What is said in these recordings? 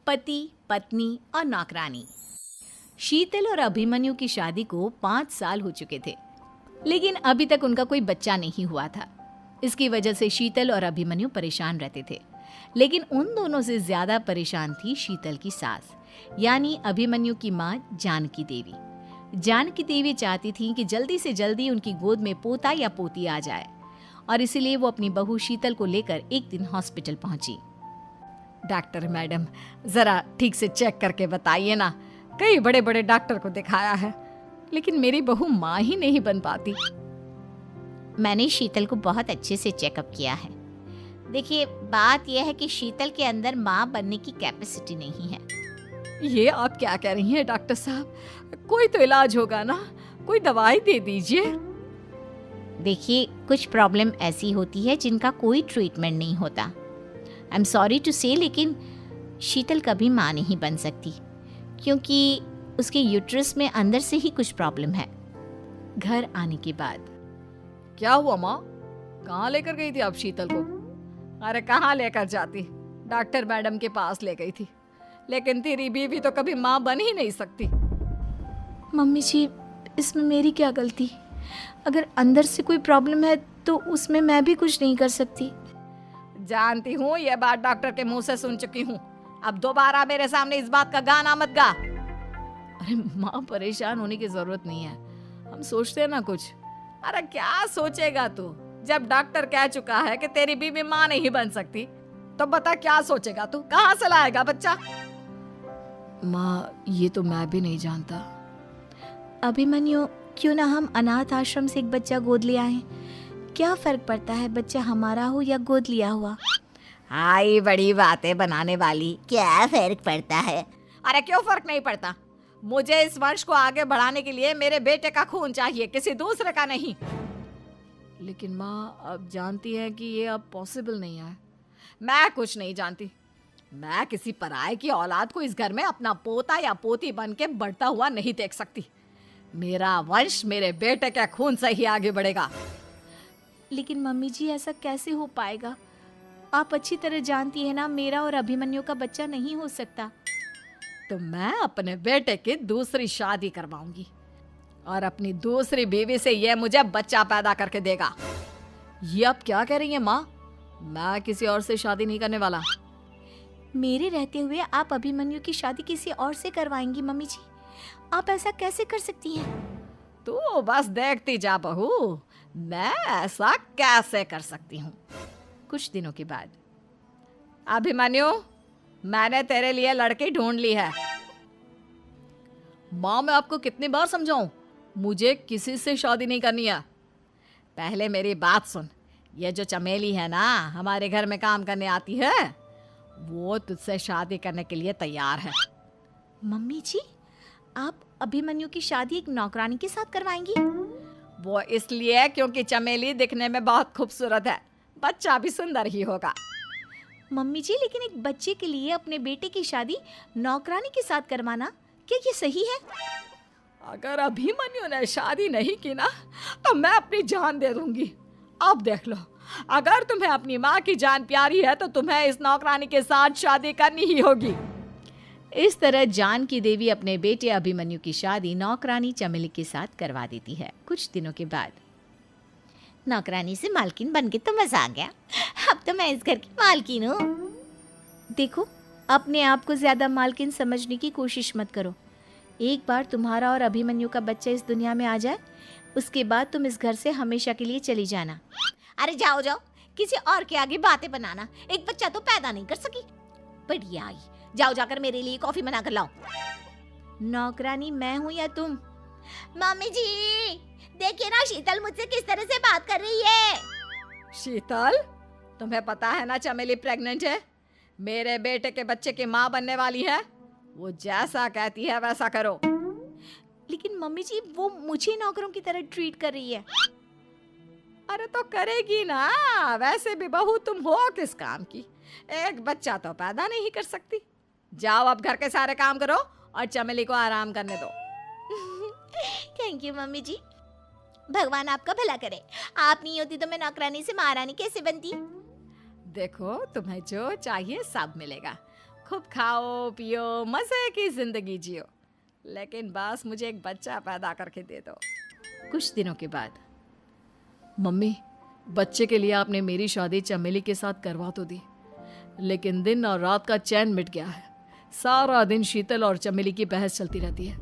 पति, पत्नी और नौकरानी। शीतल और अभिमन्यु की शादी को 5 साल हो चुके थे, लेकिन अभी तक उनका कोई बच्चा नहीं हुआ था। इसकी वजह से शीतल और अभिमन्यु परेशान रहते थे, लेकिन उन दोनों से ज्यादा परेशान थी शीतल की सास, यानी अभिमन्यु की माँ जानकी देवी। जानकी देवी चाहती थी कि जल्दी से जल्दी उनकी गोद में पोता या पोती आ जाए, और इसीलिए वो अपनी बहू शीतल को लेकर एक दिन हॉस्पिटल पहुंची। डॉक्टर मैडम, जरा ठीक से चेक करके बताइए ना। कई बड़े बड़े डॉक्टर को दिखाया है, लेकिन मेरी बहू माँ ही नहीं बन पाती। मैंने शीतल को बहुत अच्छे से चेकअप किया है। देखिए, बात यह है कि शीतल के अंदर माँ बनने की कैपेसिटी नहीं है। ये आप क्या कह रही हैं डॉक्टर साहब? कोई तो इलाज होगा ना, कोई दवाई दे दीजिए। देखिए, कुछ प्रॉब्लम ऐसी होती है जिनका कोई ट्रीटमेंट नहीं होता। आई एम सॉरी टू से, लेकिन शीतल कभी माँ नहीं बन सकती, क्योंकि उसके यूट्रस में अंदर से ही कुछ प्रॉब्लम है। घर आने के बाद क्या हुआ माँ? कहाँ लेकर गई थी आप शीतल को? अरे कहाँ लेकर जाती, डॉक्टर मैडम के पास ले गई थी, लेकिन तेरी बीवी तो कभी माँ बन ही नहीं सकती। मम्मी जी, इसमें मेरी क्या गलती? अगर अंदर से कोई प्रॉब्लम है तो उसमें मैं भी कुछ नहीं कर सकती। जानती हूँ, ये बात डॉक्टर के मुंह से सुन चुकी हूँ। अब दोबारा मेरे सामने इस बात का गाना मत गा। अरे माँ, परेशान होने की जरूरत नहीं है, हम सोचते हैं ना कुछ। अरे क्या सोचेगा तू? जब डॉक्टर कह चुका है कि तेरी बीवी माँ नहीं बन सकती, तो बता क्या सोचेगा तू? कहाँ से लाएगा बच्चा? माँ, ये तो मैं भी नहीं जानता। अभिमन्यु, क्यों ना हम अनाथ आश्रम से एक बच्चा गोद ले आए? क्या फर्क पड़ता है बच्चा हमारा हो या गोद लिया हुआ? हाय, बड़ी बातें बनाने वाली। क्या फर्क पड़ता है? अरे क्यों फर्क नहीं पड़ता? मुझे इस वंश को आगे बढ़ाने के लिए मेरे बेटे का खून चाहिए, किसी दूसरे का नहीं। लेकिन माँ, आप जानती हैं कि ये अब पॉसिबल नहीं है। मैं कुछ नहीं जानती। मैं किसी पराये की औलाद को इस घर में अपना पोता या पोती बन के बढ़ता हुआ नहीं देख सकती। मेरा वंश मेरे बेटे के खून से ही आगे बढ़ेगा। लेकिन मम्मी जी, ऐसा कैसे हो पाएगा? आप अच्छी तरह जानती है ना, मेरा और अभिमन्यु का बच्चा नहीं हो सकता। तो मैं अपने बेटे की दूसरी शादी करवाऊंगी, और अपनी दूसरी बीवी से ये मुझे बच्चा पैदा करके देगा। ये आप क्या कह रही हैं माँ? मैं किसी और से शादी नहीं करने वाला। मेरे रहते हुए आप अभिमन्यु की शादी किसी और से करवाएंगी? मम्मी जी, आप ऐसा कैसे कर सकती हैं? तू बस देखती जा बहू, मैं ऐसा कैसे कर सकती हूँ। कुछ दिनों के बाद, अभिमन्यु, मैंने तेरे लिए लड़की ढूंढ ली है। माँ, मैं आपको कितनी बार समझाऊं, मुझे किसी से शादी नहीं करनी है। पहले मेरी बात सुन। ये जो चमेली है ना, हमारे घर में काम करने आती है, वो तुझसे शादी करने के लिए तैयार है। मम्मी जी, आप अभिमन्यु की शादी एक नौकरानी के साथ करवाएंगी? वो इसलिए क्योंकि चमेली दिखने में बहुत खूबसूरत है, बच्चा भी सुंदर ही होगा। मम्मी जी, लेकिन एक बच्चे के लिए अपने बेटे की शादी नौकरानी के साथ करवाना, क्या ये सही है? अगर अभिमन्यु ने शादी नहीं की ना, तो मैं अपनी जान दे दूंगी। अब देख लो, अगर तुम्हें अपनी माँ की जान प्यारी है तो तुम्हें इस नौकरानी के साथ शादी करनी ही होगी। इस तरह जानकी देवी अपने बेटे अभिमन्यु की शादी नौकरानी चमेली के साथ करवा देती है। कुछ दिनों के बाद, नौकरानी से मालकिन बन के तो मजा आ गया। अब तो मैं इस घर की मालकिन हूँ। देखो, अपने आप को ज्यादा मालकिन समझने की कोशिश मत करो। एक बार तुम्हारा और अभिमन्यु का बच्चा इस दुनिया में आ जाए, उसके बाद तुम इस घर से हमेशा के लिए चली जाना। अरे जाओ जाओ, किसी और के आगे बातें बनाना। एक बच्चा तो पैदा नहीं कर सकी, बढ़िया आई। जाओ जाकर मेरे लिए कॉफी बना कर लाओ। नौकरानी मैं हूँ या तुम? मम्मी जी, देखिए ना शीतल मुझसे किस तरह से बात कर रही है। शीतल, तुम्हें पता है ना चमेली प्रेग्नेंट है, मेरे बेटे के बच्चे की माँ बनने वाली है। वो जैसा कहती है वैसा करो। लेकिन मम्मी जी, वो मुझे नौकरों की तरह ट्रीट कर रही है। अरे तो करेगी ना, वैसे भी बहू तुम हो किस काम की? एक बच्चा तो पैदा नहीं कर सकती। जाओ अब घर के सारे काम करो और चमेली को आराम करने दो। थैंक यू मम्मी जी, भगवान आपका भला करे। आप नहीं होती तो मैं नौकरानी से महारानी कैसे बनती? देखो, तुम्हें जो चाहिए सब मिलेगा। खूब खाओ पियो, मजे की जिंदगी जियो, लेकिन बस मुझे एक बच्चा पैदा करके दे दो। कुछ दिनों के बाद, मम्मी, बच्चे के लिए आपने मेरी शादी चमेली के साथ करवा तो दी, लेकिन दिन और रात का चैन मिट गया है। सारा दिन शीतल और चमेली की बहस चलती रहती है।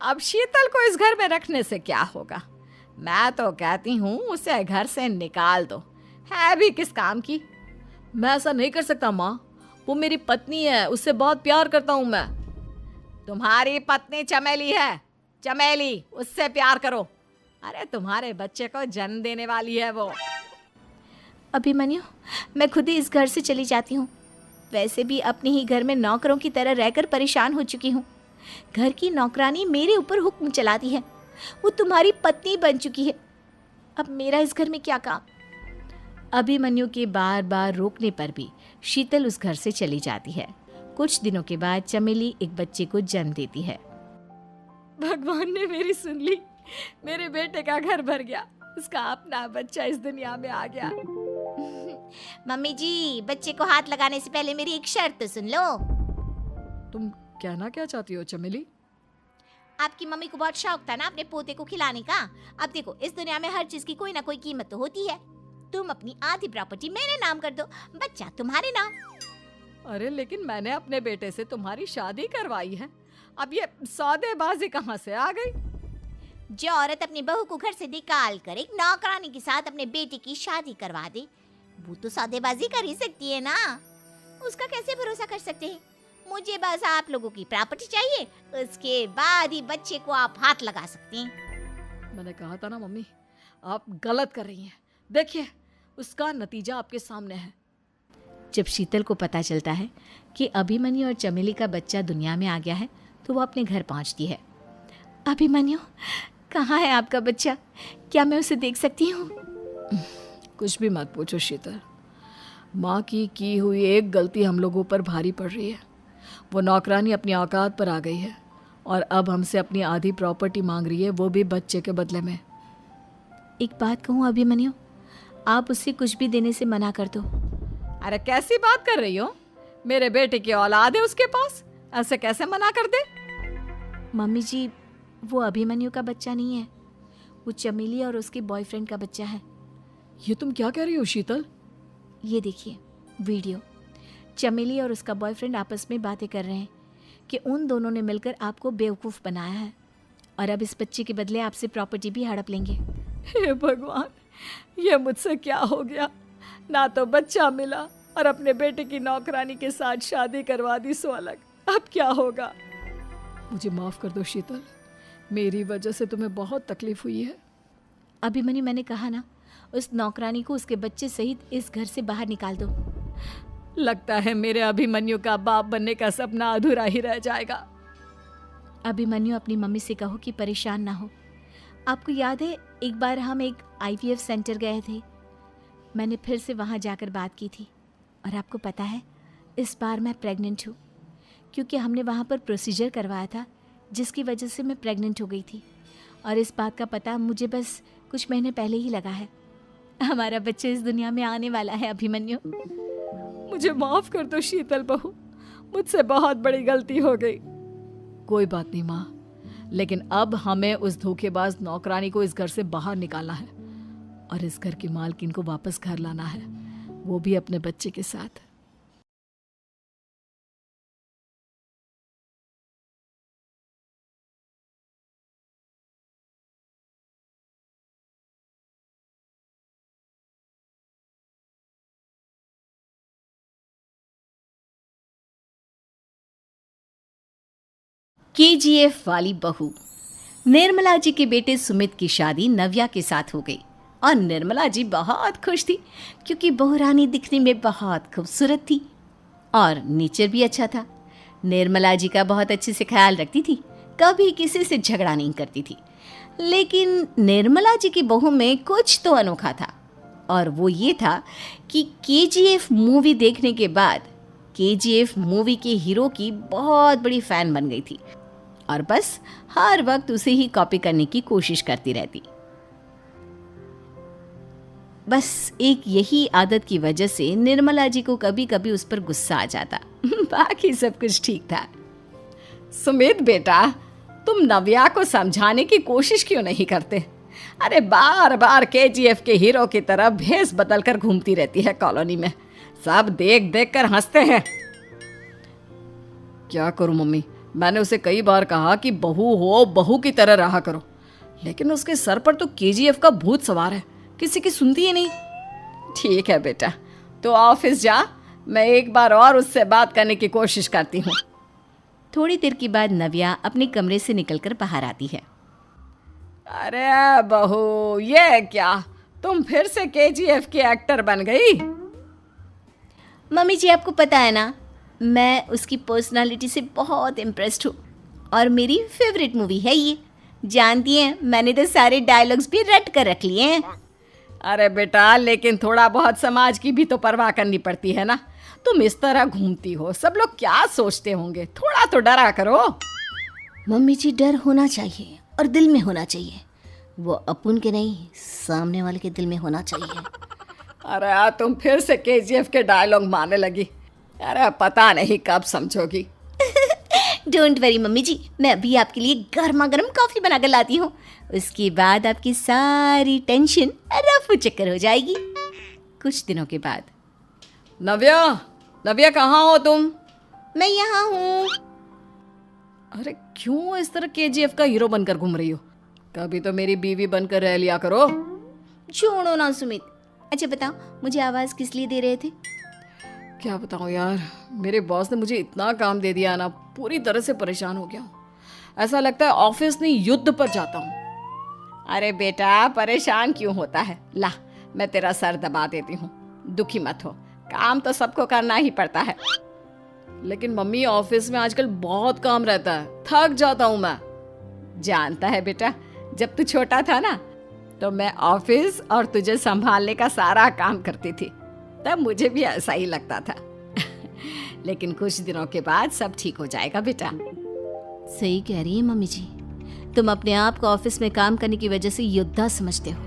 अब शीतल को इस घर में रखने से क्या होगा? मैं तो कहती हूँ उसे घर से निकाल दो, है भी किस काम की। मैं ऐसा नहीं कर सकता माँ, वो मेरी पत्नी है, उससे बहुत प्यार करता हूँ मैं। तुम्हारी पत्नी चमेली है, चमेली, उससे प्यार करो। अरे तुम्हारे बच्चे को जन्म देने वाली है वो। अभिमन्यु, मैं खुद ही इस घर से चली जाती हूँ। वैसे भी अपने ही घर में नौकरों की तरह रहकर परेशान हो चुकी हूँ। घर की नौकरानी मेरे ऊपर हुक्म चलाती है, वो तुम्हारी पत्नी बन चुकी है। अब मेरा इस घर में क्या काम? अभिमन्यु के बार बार रोकने पर भी शीतल उस घर से चली जाती है। कुछ दिनों के बाद चमेली एक बच्चे को जन्म देती है। भगवान ने मेरी सुन ली, मेरे बेटे का घर भर गया, उसका अपना बच्चा इस दुनिया में आ गया। मम्मी जी, बच्चे को हाथ लगाने से पहले मेरी एक शर्त तो सुन लो। तुम कहना क्या चाहती हो चमेली? आपकी मम्मी को बहुत शौक था ना अपने पोते को खिलाने का। अब देखो, इस दुनिया में हर चीज की कोई ना कोई कीमत तो होती है। तुम अपनी आधी प्रॉपर्टी मेरे नाम कर दो, बच्चा तुम्हारे नाम। अरे लेकिन मैंने अपने बेटे से तुम्हारी शादी करवाई है, अब ये सौदेबाजी कहाँ से आ गई? जो औरत अपनी बहू को घर से निकाल कर एक नौकरानी के साथ अपने बेटे की शादी करवा दे, वो तो सौदेबाजी कर ही सकती है ना। उसका कैसे भरोसा कर सकते हैं? मुझे बस आप लोगों की प्रॉपर्टी चाहिए, उसके बाद ही बच्चे को आप हाथ लगा सकते हैं। मैंने कहा था ना मम्मी, आप गलत कर रही हैं। देखिए, उसका नतीजा आपके सामने है। जब शीतल को पता चलता है कि अभिमन्यु और चमेली का बच्चा दुनिया में आ गया है, तो वो अपने घर पहुंचती है। अभिमन्यु, कहाँ है आपका बच्चा? क्या मैं उसे देख सकती हूँ? कुछ भी मत पूछो शीतल, माँ की हुई एक गलती हम लोगों पर भारी पड़ रही है। वो नौकरानी अपनी औकात पर आ गई है और अब हमसे अपनी आधी प्रॉपर्टी मांग रही है, वो भी बच्चे के बदले में। एक बात कहूँ अभिमन्यु, आप उसे कुछ भी देने से मना कर दो। अरे कैसी बात कर रही हो? मेरे बेटे की औलाद है उसके पास, ऐसे कैसे मना कर दे? मम्मी जी, वो अभिमन्यु का बच्चा नहीं है, वो चमेली और उसके बॉयफ्रेंड का बच्चा है। ये तुम क्या कह रही हो शीतल? ये देखिए वीडियो, चमेली और उसका बॉयफ्रेंड आपस में बातें कर रहे हैं कि उन दोनों ने मिलकर आपको बेवकूफ़ बनाया है और अब इस बच्चे के बदले आपसे प्रॉपर्टी भी हड़प लेंगे। हे भगवान, ये मुझसे क्या हो गया? ना तो बच्चा मिला और अपने बेटे की नौकरानी के साथ शादी करवा दी सो अलग। अब क्या होगा? मुझे माफ़ कर दो शीतल, मेरी वजह से तुम्हें बहुत तकलीफ हुई है। अभिमन्यु, मैंने कहा ना, उस नौकरानी को उसके बच्चे सहित इस घर से बाहर निकाल दो। लगता है मेरे अभिमन्यु का बाप बनने का सपना अधूरा ही रह जाएगा। अभिमन्यु, अपनी मम्मी से कहो कि परेशान ना हो। आपको याद है एक बार हम एक IVF सेंटर गए थे, मैंने फिर से वहाँ जाकर बात की थी और आपको पता है इस बार मैं प्रेग्नेंट हूँ, क्योंकि हमने वहाँ पर प्रोसीजर करवाया था जिसकी वजह से मैं प्रेग्नेंट हो गई थी और इस बात का पता मुझे बस कुछ महीने पहले ही लगा है। हमारा बच्चा इस दुनिया में आने वाला है अभिमन्यु। मुझे माफ कर दो शीतल बहू, मुझसे बहुत बड़ी गलती हो गई। कोई बात नहीं माँ, लेकिन अब हमें उस धोखेबाज नौकरानी को इस घर से बाहर निकालना है और इस घर की मालकिन को वापस घर लाना है, वो भी अपने बच्चे के साथ। KGF वाली बहू। निर्मला जी के बेटे सुमित की शादी नव्या के साथ हो गई और निर्मला जी बहुत खुश थी क्योंकि बहू रानी दिखने में बहुत खूबसूरत थी और नेचर भी अच्छा था। निर्मला जी का बहुत अच्छे से ख्याल रखती थी, कभी किसी से झगड़ा नहीं करती थी। लेकिन निर्मला जी की बहू में कुछ तो अनोखा था और वो ये था कि KGF मूवी देखने के बाद KGF मूवी के हीरो की बहुत बड़ी फ़ैन बन गई थी और बस हर वक्त उसे ही कॉपी करने की कोशिश करती रहती। बस एक यही आदत की वजह से निर्मला जी को कभी कभी उस पर गुस्सा आ जाता। बाकी सब कुछ ठीक था। सुमित बेटा, तुम नव्या को समझाने की कोशिश क्यों नहीं करते? अरे बार बार केजीएफ के हीरो की तरह भेस बदल कर घूमती रहती है कॉलोनी में। सब देख देख कर हंसते हैं। क्या करूं मम्मी, मैंने उसे कई बार कहा कि बहू हो, बहू की तरह रहा करो, लेकिन उसके सर पर तो केजीएफ का भूत सवार है, किसी की सुनती ही नहीं। ठीक है बेटा, तो ऑफिस जा, मैं एक बार और उससे बात करने की कोशिश करती हूँ। थोड़ी देर के बाद नव्या अपने कमरे से निकलकर बाहर आती है। अरे बहू, ये क्या, तुम फिर से केजीएफ की एक्टर बन गई? मम्मी जी, आपको पता है ना, मैं उसकी पर्सनालिटी से बहुत इम्प्रेस्ड हूँ और मेरी फेवरेट मूवी है ये। जानती हैं, मैंने तो सारे डायलॉग्स भी रट कर रख लिए हैं। अरे बेटा, लेकिन थोड़ा बहुत समाज की भी तो परवाह करनी पड़ती है ना। तुम इस तरह घूमती हो, सब लोग क्या सोचते होंगे, थोड़ा तो डरा करो। मम्मी जी, डर होना चाहिए और दिल में होना चाहिए। वो अपुन के नहीं, सामने वाले के दिल में होना चाहिए। अरे यार, तुम फिर से केजीएफ के डायलॉग मारने लगी। अरे पता नहीं कब समझोगी। डोंट वरी मम्मी जी, मैं अभी आपके लिए गर्मा गर्म कॉफी बना कर लाती हूँ। उसके बाद आपकी सारी टेंशन रफू चक्कर हो जाएगी। कुछ दिनों के बाद। नव्या, नव्या कहाँ हो तुम? मैं यहाँ हूँ। अरे क्यों इस तरह केजीएफ का हीरो बनकर घूम रही हो? कभी तो मेरी बीवी बनकर रह लिया करो। छोड़ो ना सुमित। अच्छा बताओ, मुझे आवाज़ किस लिए दे रहे थे? क्या बताऊँ यार, मेरे बॉस ने मुझे इतना काम दे दिया ना, पूरी तरह से परेशान हो गया हूँ। ऐसा लगता है ऑफिस नहीं, युद्ध पर जाता हूँ। अरे बेटा, परेशान क्यों होता है? ला, मैं तेरा सर दबा देती हूँ, दुखी मत हो। काम तो सबको करना ही पड़ता है। लेकिन मम्मी, ऑफिस में आजकल बहुत काम रहता है, थक जाता हूँ मैं। जानता है बेटा, जब तू छोटा था ना, तो मैं ऑफिस और तुझे संभालने का सारा काम करती थी, तब मुझे भी ऐसा ही लगता था। लेकिन कुछ दिनों के बाद सब ठीक हो जाएगा बेटा। सही कह रही है मम्मी जी, तुम अपने आप को ऑफिस में काम करने की वजह से योद्धा समझते हो,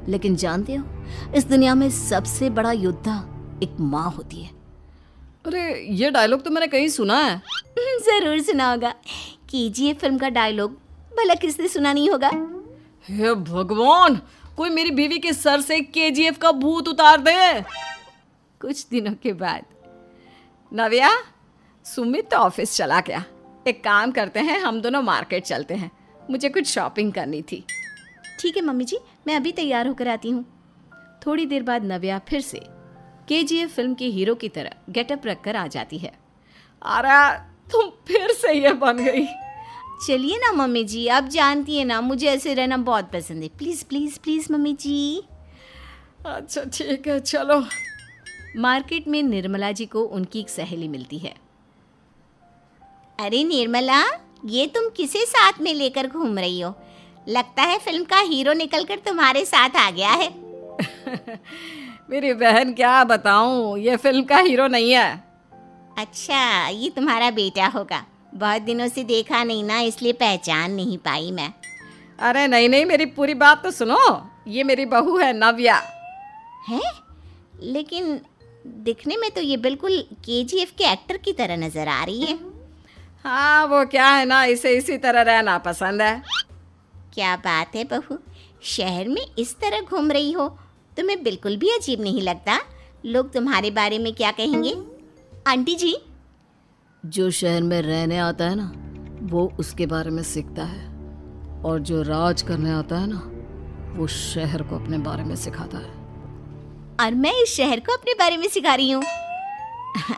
लेकिन जानते हो, इस दुनिया में सबसे बड़ा योद्धा एक माँ होती है। अरे ये डायलॉग तो मैंने कहीं सुना है। जरूर सुना होगा। केजीएफ फिल्म का डायलॉग भला किसने सुना नहीं होगा? हे भगवान, कोई मेरी बीवी के सर से केजीएफ का भूत उतार दे। कुछ दिनों के बाद। नव्या, सुमित तो ऑफिस चला गया। एक काम करते हैं, हम दोनों मार्केट चलते हैं, मुझे कुछ शॉपिंग करनी थी। ठीक है मम्मी जी, मैं अभी तैयार होकर आती हूँ। थोड़ी देर बाद नव्या फिर से केजीएफ फिल्म के हीरो की तरह गेटअप रखकर आ जाती है। अरे तुम फिर से ये बन गई। चलिए ना मम्मी जी, आप जानती है ना, मुझे ऐसे रहना बहुत पसंद है। प्लीज़ प्लीज़ प्लीज़ मम्मी जी। अच्छा ठीक है, चलो। मार्केट में निर्मला जी को उनकी एक सहेली मिलती है। अरे निर्मला, ये तुम किसे साथ में लेकर घूम रही हो? लगता है फिल्म का हीरो निकलकर तुम्हारे साथ आ गया है। मेरी बहन, क्या बताऊं, ये फिल्म का हीरो नहीं है। अच्छा, ये तुम्हारा बेटा होगा। बहुत दिनों से देखा नहीं ना, इसलिए पहचान नहीं पाई मैं। अरे नहीं नहीं, मेरी पूरी बात तो सुनो। ये मेरी बहू है नव्या। है? लेकिन दिखने में तो ये बिल्कुल केजीएफ के एक्टर की तरह नजर आ रही है। हाँ, वो क्या है ना, इसे इसी तरह रहना पसंद है। क्या बात है बहू, शहर में इस तरह घूम रही हो, तुम्हें बिल्कुल भी अजीब नहीं लगता? लोग तुम्हारे बारे में क्या कहेंगे? आंटी जी, जो शहर में रहने आता है ना, वो उसके बारे में सीखता है, और जो राज करने आता है ना, वो शहर को अपने बारे में सिखाता है। और मैं इस शहर को अपने बारे में सिखा रही हूँ।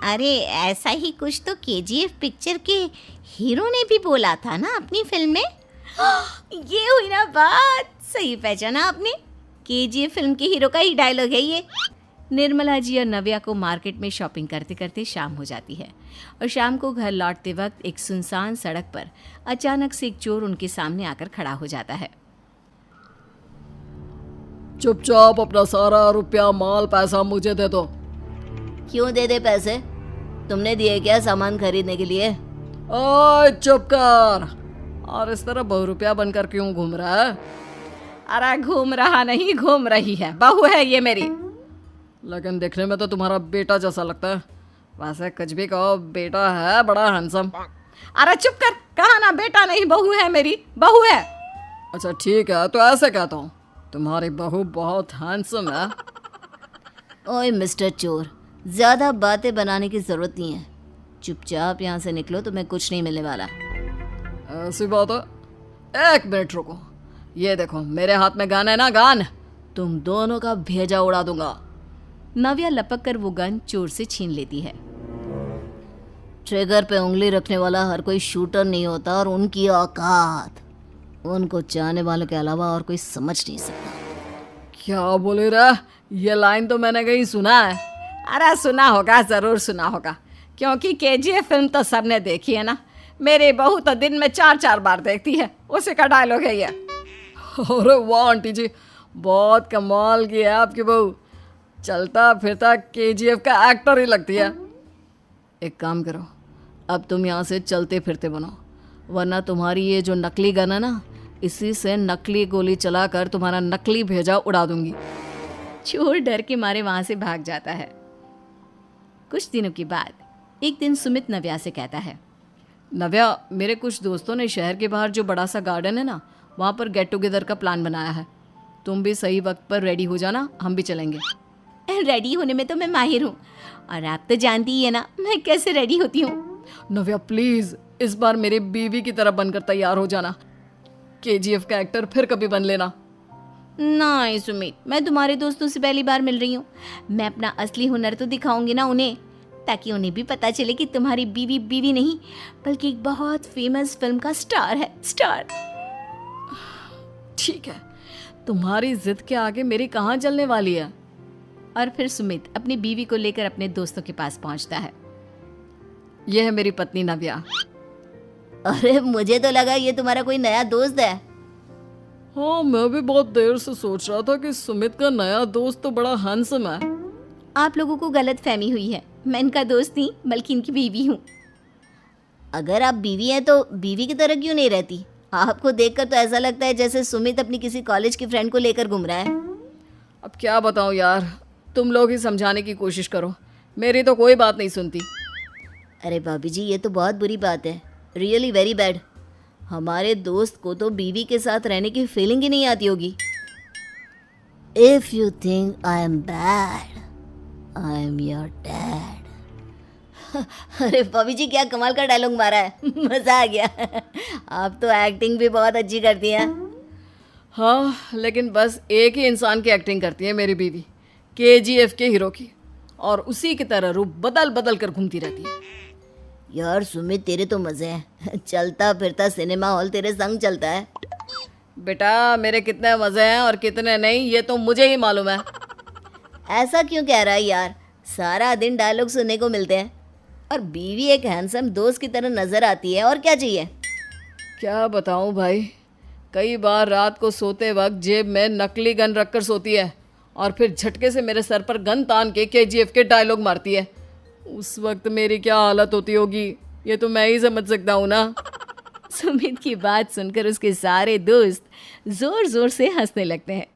अरे ऐसा ही कुछ तो केजीएफ पिक्चर के हीरो ने भी बोला था ना अपनी फिल्म में। ये हुई ना बात, सही पहचाना आपने। केजीएफ फिल्म के हीरो का ही डायलॉग है ये। निर्मला जी और नव्या को मार्केट में शॉपिंग करते करते शाम हो जाती है और शाम को घर लौटते वक्त एक सुनसान सड़क पर अचानक से एक चोर उनके सामने आकर खड़ा हो जाता है। चुपचाप अपना सारा रुपया, माल, पैसा मुझे दे दो। क्यों दे दे पैसे? तुमने दिए क्या सामान खरीदने के लिए? ओए चुप कर। और इस तरह बहु रुपया बनकर क्यों घूम रहा है? अरे घूम रहा नहीं, घूम रही है, बहू है ये मेरी। लेकिन देखने में तो तुम्हारा बेटा जैसा लगता है। वैसे कुछ भी कहो, बेटा है बड़ा हैंडसम। अरे चुप कर, कहा ना बेटा नहीं, बहू है मेरी, बहू है। अच्छा ठीक है, तो ऐसे कहता हूँ, तुम्हारी बहू बहुत हैंडसम है। ओए मिस्टर चोर, ज़्यादा बातें बनाने की ज़रूरत नहीं है। चुपचाप यहाँ से निकलो, तुम्हें कुछ नहीं मिलने वाला। ऐसी बात है, एक मिनट रुको। ये देखो मेरे हाथ में गन है ना, गन, तुम दोनों का भेजा उड़ा दूंगा। नव्या लपक कर वो गन चोर से छीन लेती है। ट्रिगर पे उंगली रखने वाला हर कोई शूटर नहीं होता, और उनकी औकात उनको चाहने वालों के अलावा और कोई समझ नहीं सकता। क्या बोले रे? ये लाइन तो मैंने कहीं सुना है। अरे सुना होगा, जरूर सुना होगा, क्योंकि केजीएफ फिल्म तो सबने देखी है ना। मेरी बहू तो दिन में 4-4 बार देखती है, उसी का डायलॉग है ये। अरे वाह आंटी जी, बहुत कमाल की है आपकी बहू। चलता फिरता केजीएफ का एक्टर ही लगती है। एक काम करो, अब तुम यहाँ से चलते फिरते बनो, वरना तुम्हारी ये जो नकली गन है ना, इसी से नकली गोली चलाकर तुम्हारा नकली भेजा उड़ा दूंगी। चोर डर के मारे वहां से भाग जाता है। कुछ दिनों के बाद एक दिन सुमित नव्या से कहता है, नव्या, मेरे कुछ दोस्तों ने शहर के बाहर जो बड़ा सा गार्डन है ना, वहाँ पर गेट टुगेदर का प्लान बनाया है। तुम भी सही वक्त पर रेडी हो जाना, हम भी चलेंगे। रेडी होने में तो मैं माहिर हूँ, और आप तो जानती ही है ना मैं कैसे रेडी होती हूँ। नव्या प्लीज, इस बार मेरी बीवी की तरह बनकर तैयार हो जाना। केजीएफ का एक्टर फिर कभी बन लेना। नहीं सुमित, मैं तुम्हारे दोस्तों से पहली बार मिल रही हूँ। मैं अपना असली हुनर तो दिखाऊंगी ना उन्हें, ताकि उन्हें भी पता चले कि तुम्हारी बीवी बीवी नहीं, बल्कि एक बहुत फेमस फिल्म का स्टार है, स्टार। ठीक है, तुम्हारी जिद के आगे मेरी कहाँ जलने वाली है। और फिर सुमित अपनी बीवी को लेकर अपने दोस्तों के पास पहुंचता है। यह है मेरी पत्नी नव्या। अरे मुझे तो लगा ये तुम्हारा कोई नया दोस्त है। हाँ, मैं भी बहुत देर से सोच रहा था कि सुमित का नया दोस्त तो बड़ा हैंडसम है। आप लोगों को गलत फहमी हुई है, मैं इनका दोस्त नहीं बल्कि इनकी बीवी हूँ। अगर आप बीवी हैं तो बीवी की तरह क्यों नहीं रहती? आपको देखकर तो ऐसा लगता है जैसे सुमित अपनी किसी कॉलेज की फ्रेंड को लेकर घूम रहा है। अब क्या बताऊँ यार, तुम लोग ही समझाने की कोशिश करो, मेरी तो कोई बात नहीं सुनती। अरे भाभी जी, ये तो बहुत बुरी बात है, रियली वेरी बैड। हमारे दोस्त को तो बीवी के साथ रहने की फीलिंग ही नहीं आती होगी। If you think I am bad, I am your dad. अरे भाभी जी, क्या कमाल का डायलॉग मारा है, मजा आ गया। आप तो एक्टिंग भी बहुत अच्छी करती हैं। हाँ, लेकिन बस एक ही इंसान की एक्टिंग करती है मेरी बीवी, केजीएफ के हीरो की, और उसी की तरह रूप बदल बदल कर घूमती रहती है। यार सुमित, तेरे तो मजे हैं, चलता फिरता सिनेमा हॉल तेरे संग चलता है। बेटा, मेरे कितने मजे हैं और कितने नहीं, ये तो मुझे ही मालूम है। ऐसा क्यों कह रहा है यार, सारा दिन डायलॉग सुनने को मिलते हैं, और बीवी एक हैंडसम दोस्त की तरह नजर आती है, और क्या चाहिए। क्या बताऊं भाई, कई बार रात को सोते वक्त जेब में नकली गन रखकर सोती है, और फिर झटके से मेरे सर पर गन तान के केजीएफ के डायलॉग मारती है। उस वक्त मेरी क्या हालत होती होगी, ये तो मैं ही समझ सकता हूँ ना। सुमित की बात सुनकर उसके सारे दोस्त जोर जोर से हंसने लगते हैं।